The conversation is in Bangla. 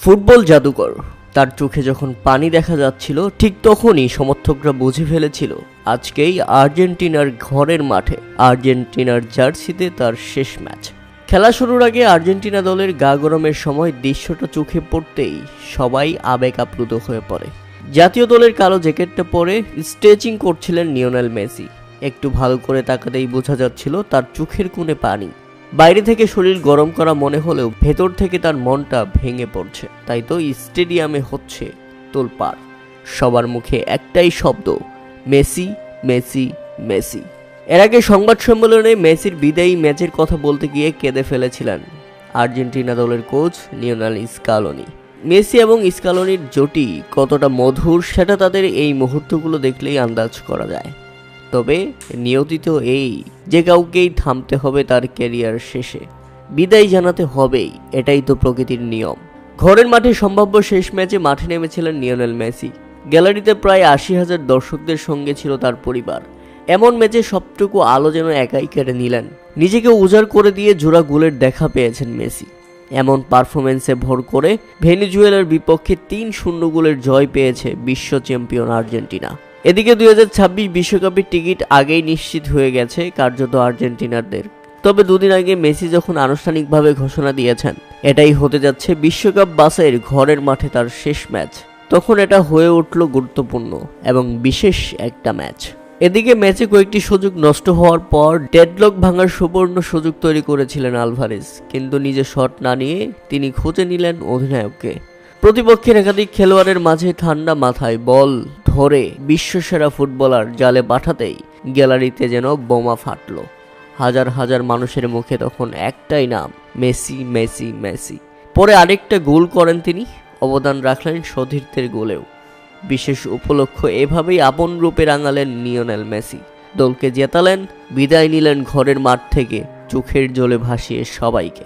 ফুটবল জাদুকর। তার চোখে যখন পানি দেখা যাচ্ছিল ঠিক তখনই সমর্থকরা বুঝে ফেলেছিল আজকেই আর্জেন্টিনার ঘরের মাঠে আর্জেন্টিনার জার্সিতে তার শেষ ম্যাচ। খেলা শুরুর আগে আর্জেন্টিনা দলের গা গরমের সময় দৃশ্যটা চোখে পড়তেই সবাই আবেগ আপ্লুত হয়ে পড়ে। জাতীয় দলের কালো জ্যাকেটটা পরে স্ট্রেচিং করছিলেন লিওনেল মেসি। একটু ভালো করে তাকাতেই বোঝা যাচ্ছিল তার চোখের কোণে পানি। বাইরে থেকে শরীর গরম করা মনে হলেও ভেতর থেকে তার মনটা ভেঙে পড়ছে। তাই তো স্টেডিয়ামে হচ্ছে তোলপাড়। সবার মুখে একটাই শব্দ, মেসি মেসি মেসি। এর আগে সংবাদ সম্মেলনে মেসির বিদায়ী ম্যাচের কথা বলতে গিয়ে কেঁদে ফেলেছিলেন আর্জেন্টিনা দলের কোচ লিওনেল স্কালোনি। মেসি এবং স্কালোনির জুটি কতটা মধুর সেটা তাদের এই মুহূর্তগুলো দেখলেই আন্দাজ করা যায়। তবে নিয়তি তো এই যে কাউকেই থামতে হবে তার ক্যারিয়ার শেষে, বিদায় জানাতে হবেই, এটাই তো প্রকৃতির নিয়ম। ঘরের মাঠে সম্ভাব্য শেষ ম্যাচে মাঠে নেমেছিলেন লিওনেল মেসি। গ্যালারিতে প্রায় ৮০,০০০ দর্শকদের সঙ্গে ছিল তার পরিবার। এমন ম্যাচে সবটুকু আলো যেন একাই কেড়ে নিলেন। নিজেকে উজাড় করে দিয়ে জোড়া গোলের দেখা পেয়েছেন মেসি। এমন পারফরমেন্সে ভর করে ভেনেজুয়েলার বিপক্ষে ৩-০ গোলের জয় পেয়েছে বিশ্ব চ্যাম্পিয়ন আর্জেন্টিনা। এদিকে ২০২৬ বিশ্বকাপের টিকিট আগেই নিশ্চিত হয়ে গেছে কার্যত আর্জেন্টিনারদের। তবে দুদিন আগে মেসি যখন আনুষ্ঠানিকভাবে ঘোষণা দিয়েছেন এটাই হতে যাচ্ছে বিশ্বকাপ বাছাইয়ের ঘরের মাঠে তার শেষ ম্যাচ, তখন এটা হয়ে উঠল গুরুত্বপূর্ণ এবং বিশেষ একটা ম্যাচ। এদিকে ম্যাচে কয়েকটি সুযোগ নষ্ট হওয়ার পর ডেডলক ভাঙার সুবর্ণ সুযোগ তৈরি করেছিলেন আলভারেজ, কিন্তু নিজে শট না নিয়ে তিনি খুঁজে নিলেন অধিনায়ককে। প্রতিপক্ষের একাধিক খেলোয়াড়ের মাঝে ঠান্ডা মাথায় বল ধরে বিশ্বসেরা ফুটবলার জালে পাঠাতেই গ্যালারিতে যেন বোমা ফাটল। হাজার হাজার মানুষের মুখে তখন একটাই নাম, মেসি মেসি মেসি। পরে আরেকটা গোল করেন তিনি, অবদান রাখলেন সতীর্থের গোলেও। বিশেষ উপলক্ষ এভাবেই আপন রূপে রাঙালেন লিওনেল মেসি। দলকে জেতালেন, বিদায় নিলেন ঘরের মাঠ থেকে চোখের জলে ভাসিয়ে সবাইকে।